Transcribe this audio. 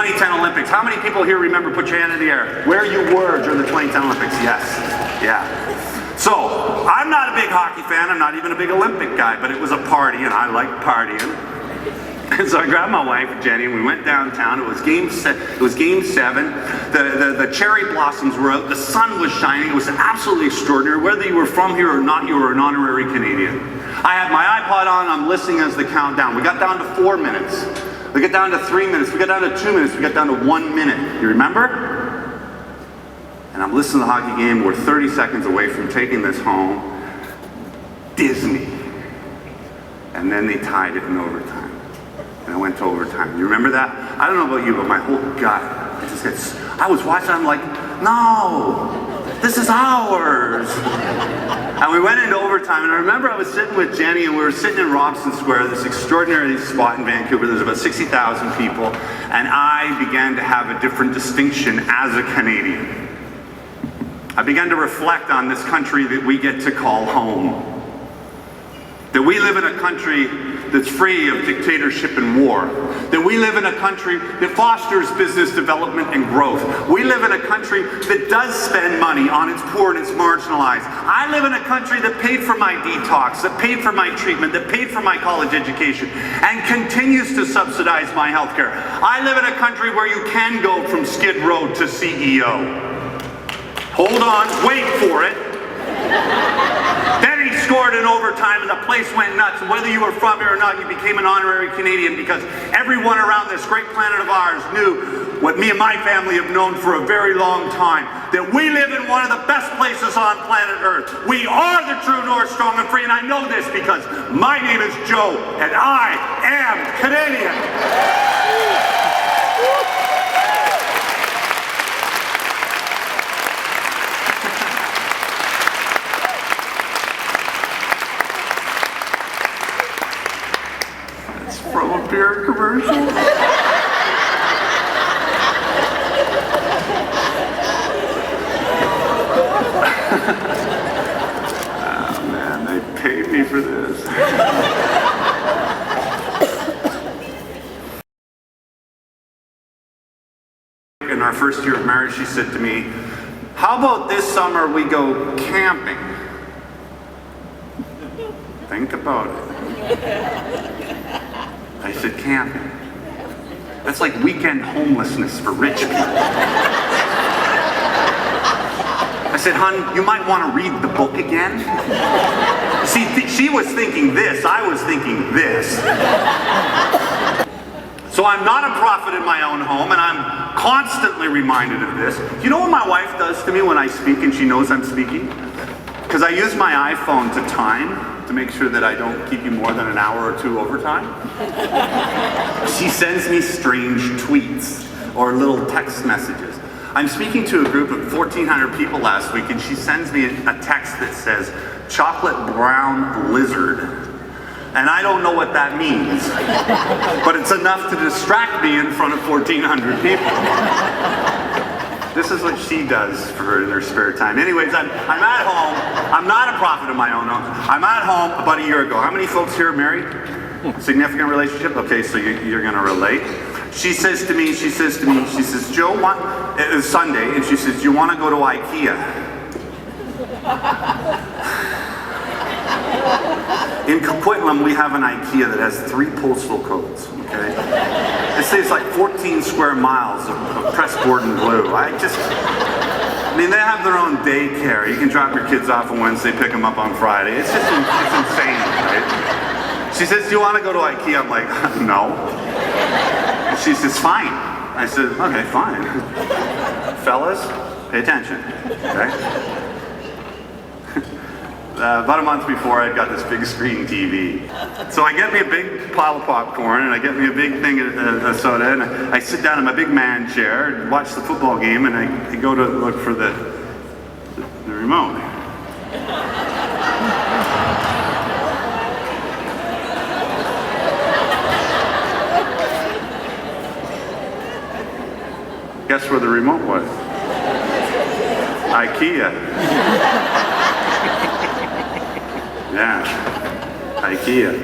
2010 Olympics. How many people here remember, put your hand in the air, where you were during the 2010 Olympics? Yes, yeah. So, I'm not a big hockey fan, I'm not even a big Olympic guy, but it was a party and I like partying. And so I grabbed my wife, Jenny, and we went downtown. It was game 7. The cherry blossoms were out, the sun was shining, it was absolutely extraordinary. Whether you were from here or not, you were an honorary Canadian. I had my iPod on, I'm listening as the countdown. We got down to 4 minutes. We got down to 3 minutes, we got down to 2 minutes, we got down to 1 minute. You remember? And I'm listening to the hockey game, we're 30 seconds away from taking this home. Disney. And then they tied it in overtime. And I went to overtime. You remember that? I don't know about you, but my whole gut, I was watching, I'm like, no, this is ours. And we went into overtime, and I remember I was sitting with Jenny, and we were sitting in Robson Square, this extraordinary spot in Vancouver. There's about 60,000 people, and I began to have a different distinction as a Canadian. I began to reflect on this country that we get to call home. That we live in a country that's free of dictatorship and war. That we live in a country that fosters business development and growth. We live in a country that does spend money on its poor and its marginalized. I live in a country that paid for my detox, that paid for my treatment, that paid for my college education, and continues to subsidize my health care. I live in a country where you can go from Skidrow to CEO. Hold on, wait for it. Then he scored in overtime and the place went nuts. And whether you were from here or not, you became an honorary Canadian because everyone around this great planet of ours knew what me and my family have known for a very long time. That we live in one of the best places on planet Earth. We are the true north, strong and free. And I know this because my name is Joe and I am Canadian. From a beer commercial. Oh man, they paid me for this. In our first year of marriage, she said to me, how about this summer we go camping? Think about it. I said, camping. That's like weekend homelessness for rich people. I said, hon, you might want to read the book again. See, she was thinking this, I was thinking this. So I'm not a prophet in my own home, and I'm constantly reminded of this. Do you know what my wife does to me when I speak and she knows I'm speaking? Because I use my iPhone to time, to make sure that I don't keep you more than an hour or two overtime. She sends me strange tweets or little text messages. I'm speaking to a group of 1,400 people last week, and she sends me a text that says, chocolate brown lizard. And I don't know what that means, but it's enough to distract me in front of 1,400 people. This is what she does for her in her spare time. Anyways, I'm at home. I'm not a prophet of my own home. I'm at home about a year ago. How many folks here are married? Significant relationship? Okay, so you're going to relate. She says to me, Joe, it was Sunday, and she says, do you want to go to IKEA? In Coquitlam, we have an IKEA that has 3 postal codes, okay? It says like 14 square miles of pressed board and glue. I mean, they have their own daycare. You can drop your kids off on Wednesday, pick them up on Friday. It's insane, right? She says, do you want to go to IKEA? I'm like, no. She says, fine. I said, okay, fine. Fellas, pay attention, okay? About a month before, I got this big screen TV. So I get me a big pile of popcorn, and I get me a big thing of soda, and I sit down in my big man chair, and watch the football game, and I go to look for the remote. Guess where the remote was? IKEA. Yeah, IKEA.